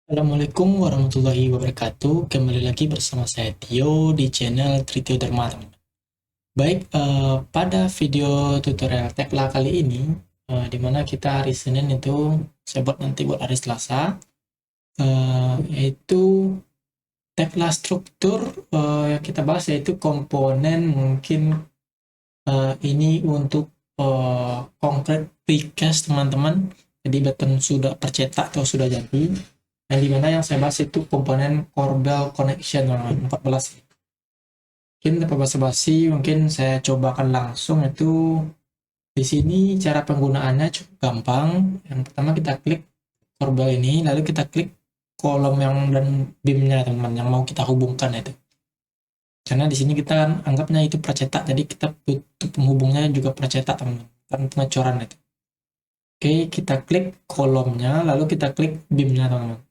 Assalamualaikum warahmatullahi wabarakatuh. Kembali lagi bersama saya Tio di channel Tritio Dharma, teman. Baik, pada video tutorial Tekla kali ini, di mana kita hari Senin itu, saya buat nanti buat hari Selasa, yaitu Tekla struktur yang kita bahas yaitu komponen mungkin ini untuk konkret precast teman-teman. Jadi beton sudah tercetak atau sudah jadi. Dan dimana yang saya bahas itu komponen Corbel Connection teman-teman, 14. Mungkin tanpa basa-basi, mungkin saya cobakan langsung itu. Di sini cara penggunaannya cukup gampang. Yang pertama kita klik Corbel ini, lalu kita klik kolom yang dan beamnya teman-teman yang mau kita hubungkan itu. Karena di sini kita kan anggapnya itu percetak, jadi kita butuh penghubungnya juga percetak teman-teman, kan pengecoran itu. Oke, kita klik kolomnya, lalu kita klik beamnya teman-teman.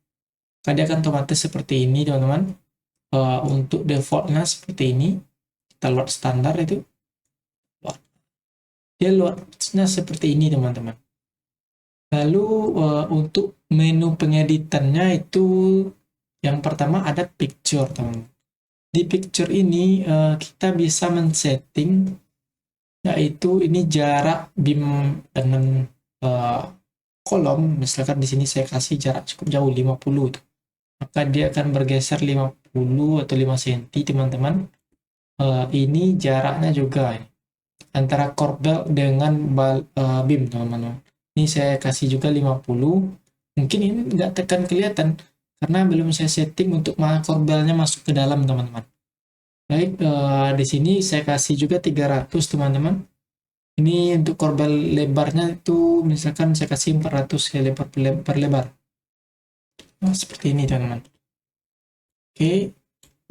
Maka dia akan otomatis seperti ini teman-teman. Untuk defaultnya seperti ini, kita load standar itu, dia loadnya seperti ini teman-teman. Lalu untuk menu pengeditannya itu yang pertama ada picture teman-teman. Di picture ini kita bisa men-setting yaitu ini jarak beam dengan kolom. Misalkan di sini saya kasih jarak cukup jauh 50 tuh. Maka dia akan bergeser 50 atau 5 cm teman-teman. Ini jaraknya juga ini antara corbel dengan beam teman-teman. Ini saya kasih juga 50. Mungkin ini nggak tekan kelihatan karena belum saya setting untuk corbelnya masuk ke dalam teman-teman. Baik, di sini saya kasih juga 300 teman-teman. Ini untuk corbel lebarnya itu misalkan saya kasih 400 ya lebar per lebar. Nah, seperti ini teman-teman. Oke,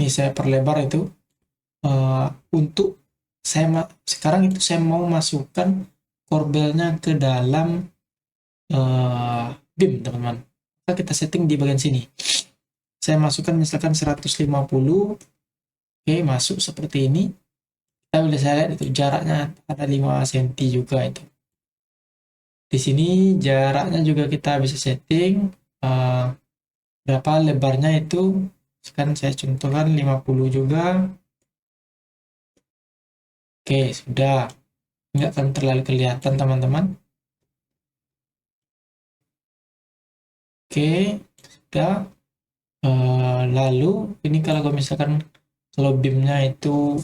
ini saya perlebar itu. Untuk sekarang itu saya mau masukkan corbelnya ke dalam beam teman-teman. Kita setting di bagian sini. Saya masukkan misalkan 150. Oke, masuk seperti ini. Kita bisa lihat itu jaraknya ada 5 cm juga itu. Di sini jaraknya juga kita bisa setting berapa lebarnya itu. Sekarang saya contohkan 50 juga. Oke, sudah. Nggak akan terlalu kelihatan teman-teman. Oke, sudah. Lalu ini kalau misalkan kalau beamnya itu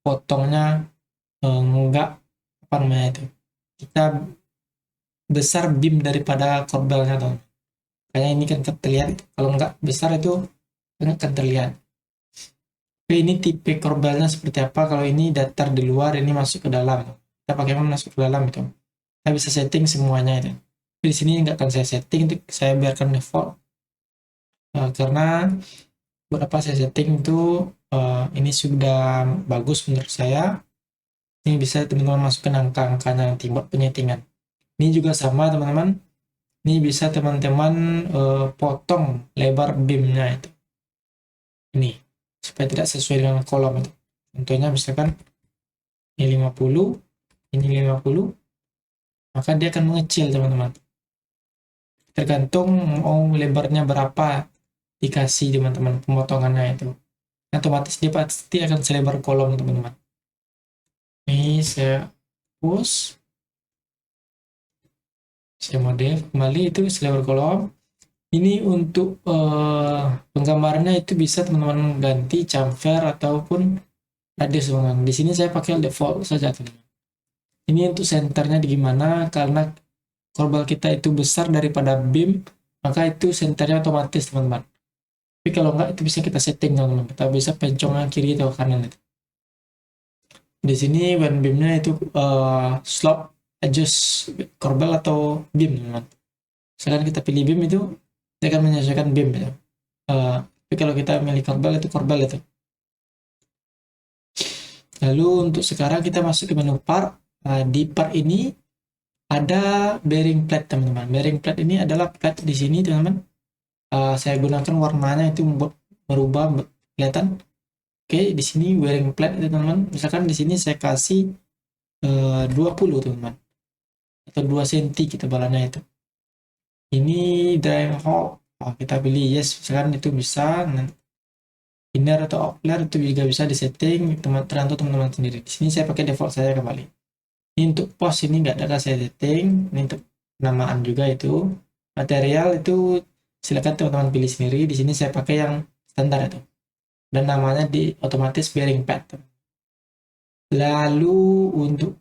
potongnya enggak apa namanya itu, kita besar beam daripada corbelnya tuh, kayak ini kan terlihat. Kalau enggak besar itu enggak akan terlihat. Oke, ini tipe corbelnya seperti apa. Kalau ini datar di luar, ini masuk ke dalam, kita pakai masuk ke dalam itu kita bisa setting semuanya itu. Tapi di sini enggak akan saya setting, itu saya biarkan default. Karena beberapa saya setting itu ini sudah bagus menurut saya. Ini bisa teman-teman masukkan angka-angkanya nanti buat penyetingan. Ini juga sama teman-teman. Ini bisa teman-teman potong lebar beamnya itu. Ini supaya tidak sesuai dengan kolom itu. Contohnya misalkan ini 50, ini 50, maka dia akan mengecil teman-teman. Tergantung mau lebarnya berapa dikasih teman-teman pemotongannya itu. Otomatis dia pasti akan selebar kolom teman-teman. Ini saya push, saya modif kembali itu selebar kolom. Ini untuk penggambarannya itu bisa teman-teman ganti chamfer ataupun radius teman-teman. Di sini saya pakai default saja teman-teman. Ini untuk senternya di gimana, karena corbel kita itu besar daripada beam, maka itu senternya otomatis teman-teman. Tapi kalau enggak itu bisa kita setting teman-teman. Kita bisa pencongnya kiri atau kanan itu. Di sini when beamnya itu slope adjust corbel atau beam teman-teman. Sekarang kita pilih beam itu dia akan menyesuaikan beam ya. Tapi kalau kita milih corbel itu corbel itu. Lalu untuk sekarang kita masuk ke menu part. Di part ini ada bearing plate teman-teman. Bearing plate ini adalah plate di sini teman-teman. Saya gunakan warnanya itu membuat merubah kelihatan. Oke, di sini bearing plate itu teman-teman. Misalkan di sini saya kasih 20 teman-teman. Atau 2 cm kita balannya itu. Ini drying hole Kita pilih yes, misalkan itu bisa. Inner atau outer itu juga bisa disetting, tergantung teman-teman sendiri. Di sini saya pakai default saya kembali. Ini untuk post ini nggak ada saya setting. Ini untuk penamaan juga itu. Material itu silakan teman-teman pilih sendiri. Di sini saya pakai yang standar itu. Dan namanya di otomatis bearing pad. Lalu untuk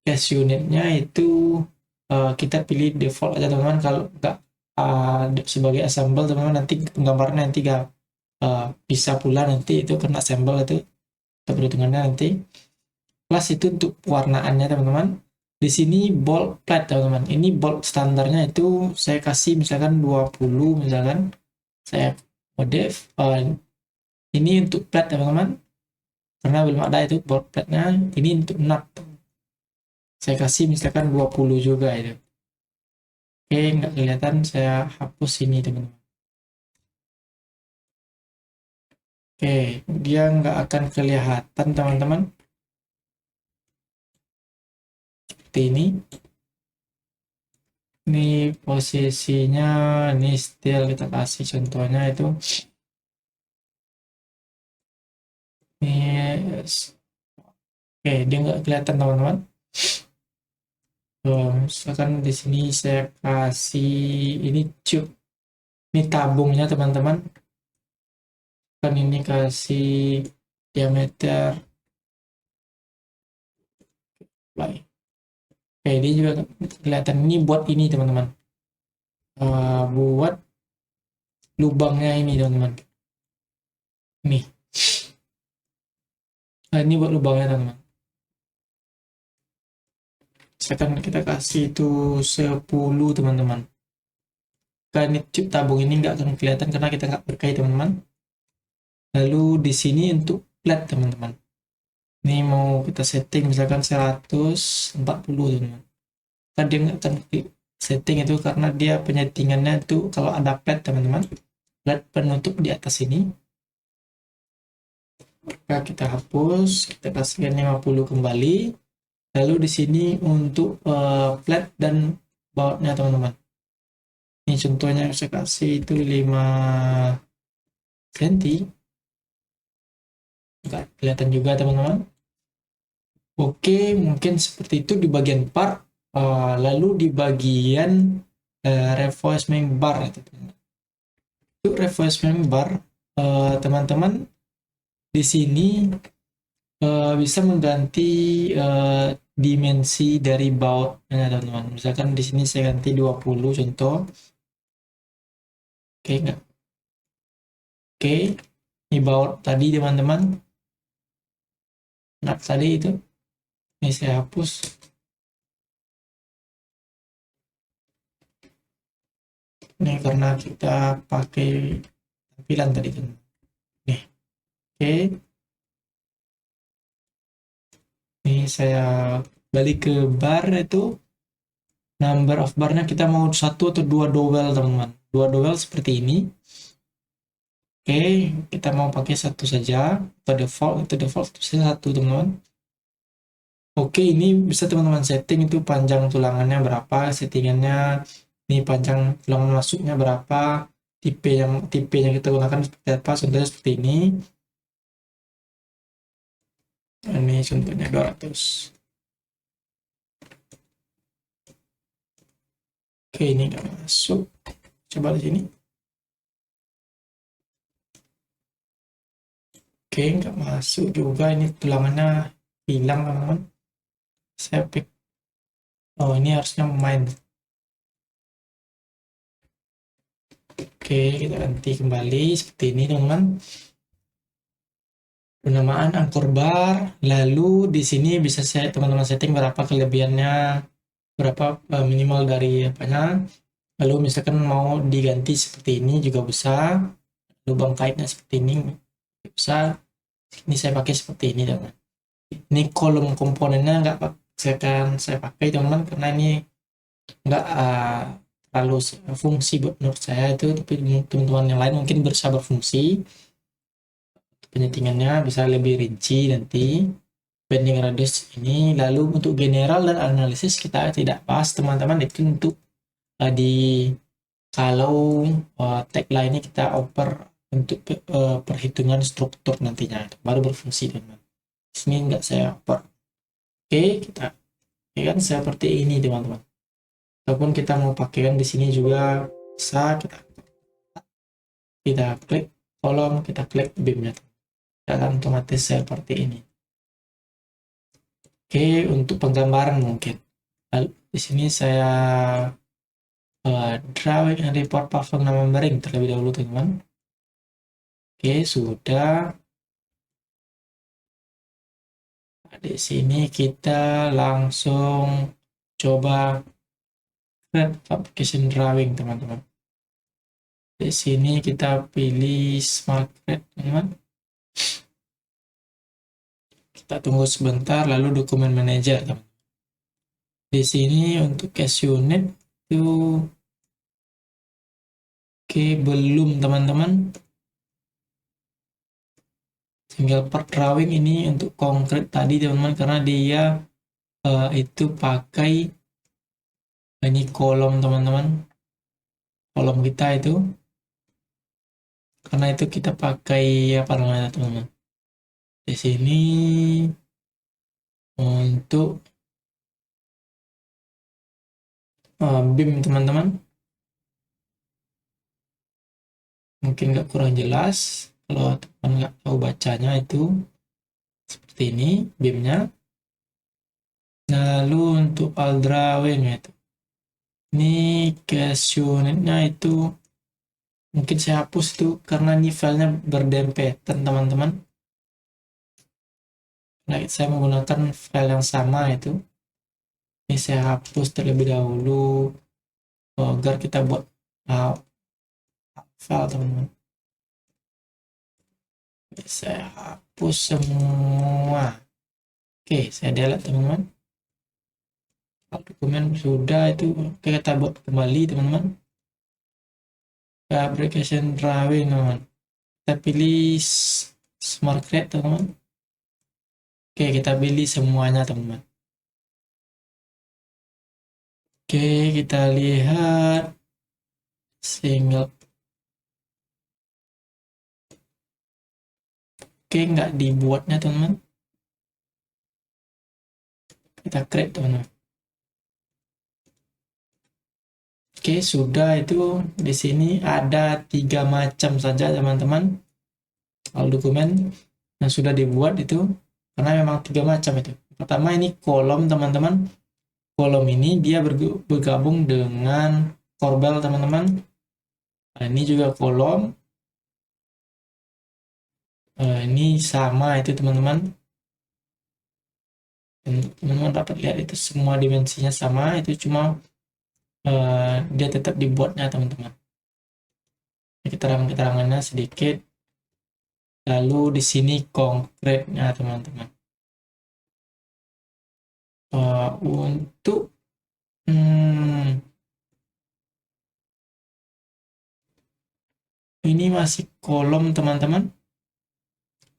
cache unitnya itu kita pilih default aja teman-teman. Kalau nggak sebagai assemble teman-teman, nanti penggambarannya nanti nggak bisa pula nanti itu kena assemble itu perhitungannya nanti. Plus itu untuk warnaannya teman-teman. Di sini bold plat teman-teman. Ini bold standarnya itu saya kasih misalkan 20 misalkan. Saya modif ini untuk plat teman-teman. Karena belum ada itu bold platnya. Ini untuk nut. Saya kasih misalkan 20 juga itu. Oke, nggak kelihatan, saya hapus ini teman-teman. Oke, dia nggak akan kelihatan teman-teman. Seperti ini. Ini posisinya, ini still kita kasih contohnya itu. Ini, oke, dia nggak kelihatan teman-teman. Misalkan di sini saya kasih ini tube, ini tabungnya teman-teman. Kan ini kasih diameter baik. Oke, ini juga kelihatan, ini buat ini teman-teman. Buat lubangnya ini teman-teman. Nih. Ini buat lubangnya teman-teman. Misalkan kita kasih itu 10 teman-teman. Kan ini tube tabung ini nggak akan kelihatan karena kita nggak pakai teman-teman. Lalu di sini untuk plat teman-teman. Ini mau kita setting misalkan 140 teman-teman. Kan dia nggak akan setting itu karena dia penyetingannya itu kalau ada plat teman-teman. Plat penutup di atas ini. Maka kita hapus, kita kasihkan 50 kembali. Lalu di sini untuk plat dan bautnya teman-teman. Ini contohnya saya kasih itu 5 cm. Nggak kelihatan juga teman-teman. Oke, mungkin seperti itu di bagian part. Lalu di bagian reinforcement bar itu teman-teman. Untuk reinforcement bar teman-teman di sini bisa mengganti dimensi dari bautnya teman-teman. Misalkan di sini saya ganti 20 contoh. Oke, enggak. Oke, ini baut tadi teman-teman. Nah, tadi itu. Ini saya hapus. Ini karena kita pakai tampilan tadi teman-teman. Nih. Oke. Ini saya balik ke bar itu. Number of barnya kita mau 1 atau 2 dowel teman-teman. 2 dowel seperti ini. Oke, kita mau pakai 1 saja. Atau default, itu default bisa 1 teman-teman. Oke, ini bisa teman-teman setting itu panjang tulangannya berapa, settingannya. Ini panjang tulangan masuknya berapa, tipe yang kita gunakan seperti apa, contohnya seperti ini. Ini contohnya 200. Oke, ini nggak masuk. Coba di sini. Oke, nggak masuk juga. Ini tulangannya hilang, teman-teman. Saya pick. Oh, ini harusnya main. Oke, kita ganti kembali seperti ini, teman-teman. Penamaan angkor bar. Lalu di sini bisa saya teman-teman setting berapa kelebihannya, berapa minimal dari apanya. Lalu misalkan mau diganti seperti ini juga bisa, lubang kaitnya seperti ini bisa. Ini saya pakai seperti ini teman-teman. Ini kolom komponennya nggak saya pakai teman-teman karena ini nggak terlalu fungsi buat menurut saya itu, tapi teman-teman yang lain mungkin bisa berfungsi. Penyetingannya bisa lebih rinci nanti. Bending radius ini. Lalu untuk general dan analisis kita tidak bahas teman-teman, itu untuk di kalau tagline ini kita oper untuk perhitungan struktur nantinya, baru berfungsi teman-teman. Ini enggak saya oper. Oke, kita ya kan seperti ini teman-teman. Ataupun kita mau pakaikan di sini juga bisa, kita klik kolom, kita klik beamnya, dan otomatis seperti ini. Oke, untuk penggambaran mungkin. Lalu di sini saya drawing and report platform numbering terlebih dahulu teman-teman. Oke, sudah. Di sini kita langsung coba create application drawing teman-teman. Di sini kita pilih smart create teman-teman. Kita tunggu sebentar, lalu dokumen manager teman-teman. Di sini untuk case unit itu oke, belum teman-teman. Tinggal per drawing ini untuk konkret tadi teman-teman, karena dia itu pakai ini kolom teman-teman, kolom kita itu, karena itu kita pakai apa namanya teman-teman, di sini untuk BIM teman-teman, mungkin nggak kurang jelas kalau teman nggak tahu bacanya, itu seperti ini BIM-nya. Lalu untuk all drawing itu, ini case unitnya itu mungkin saya hapus tuh karena ini filenya berdempetan teman-teman. Nah, saya menggunakan file yang sama itu. Ini saya hapus terlebih dahulu agar kita buat file teman-teman. Saya hapus semua. Oke, saya delete teman-teman. Dokumen sudah itu. Oke, kita buat kembali teman-teman. Application drawing teman-teman. Kita pilih smart create teman-teman. Oke, kita pilih semuanya teman-teman. Oke, kita lihat single. Oke, nggak dibuatnya teman-teman. Kita create teman-teman. Oke, sudah. Itu di sini ada 3 macam saja teman-teman file dokumen yang sudah dibuat itu, karena memang 3 macam itu. Pertama ini kolom teman-teman. Kolom ini dia bergabung dengan corbel teman-teman. Nah, ini juga kolom. Ini sama itu teman-teman. Teman-teman dapat lihat itu semua dimensinya sama, itu cuma dia tetap dibuatnya teman-teman. Keterangan-keterangannya sedikit. Lalu di sini konkretnya teman-teman. Untuk ini masih kolom teman-teman,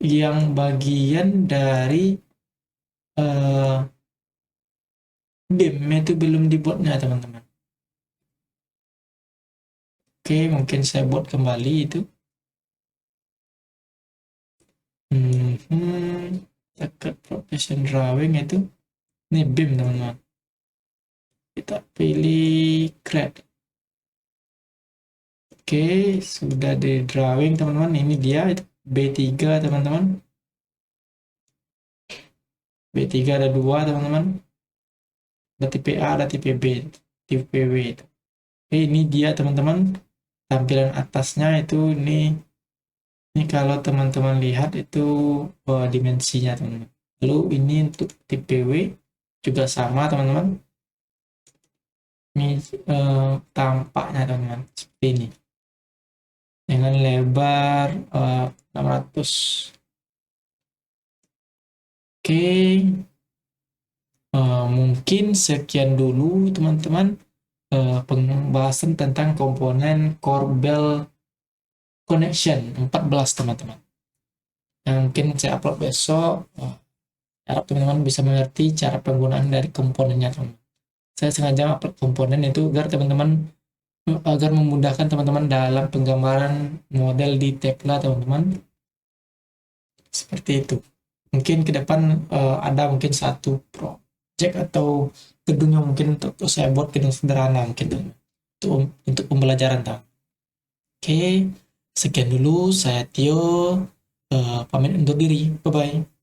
yang bagian dari BIM itu belum dibuatnya teman-teman. Oke, mungkin saya buat kembali itu. Dekat profession drawing itu, ini BIM teman-teman. Kita pilih create. Oke, sudah di drawing teman-teman. Ini dia itu B3 teman-teman. B3 ada 2 teman-teman. Ada tipe A, ada tipe B, tipe W itu. Oke, ini dia teman-teman. Tampilan atasnya itu ini kalau teman-teman lihat itu dimensinya teman-teman. Lalu ini untuk tipe W juga sama teman-teman. Ini tampaknya teman-teman seperti ini. Dengan lebar 600. Oke. Mungkin sekian dulu teman-teman pembahasan tentang komponen Corbel Connection 14 teman-teman. Mungkin saya upload besok. Harap teman-teman bisa mengerti cara penggunaan dari komponennya teman-teman. Saya sengaja upload komponen itu agar teman-teman agar memudahkan teman-teman dalam penggambaran model di Tekla teman-teman. Seperti itu. Mungkin ke depan ada mungkin satu project atau gedung yang mungkin untuk saya buat gedung sederhana mungkin teman. Untuk pembelajaran teman. Oke, sekian dulu saya Tio, pamit undur diri. Bye bye.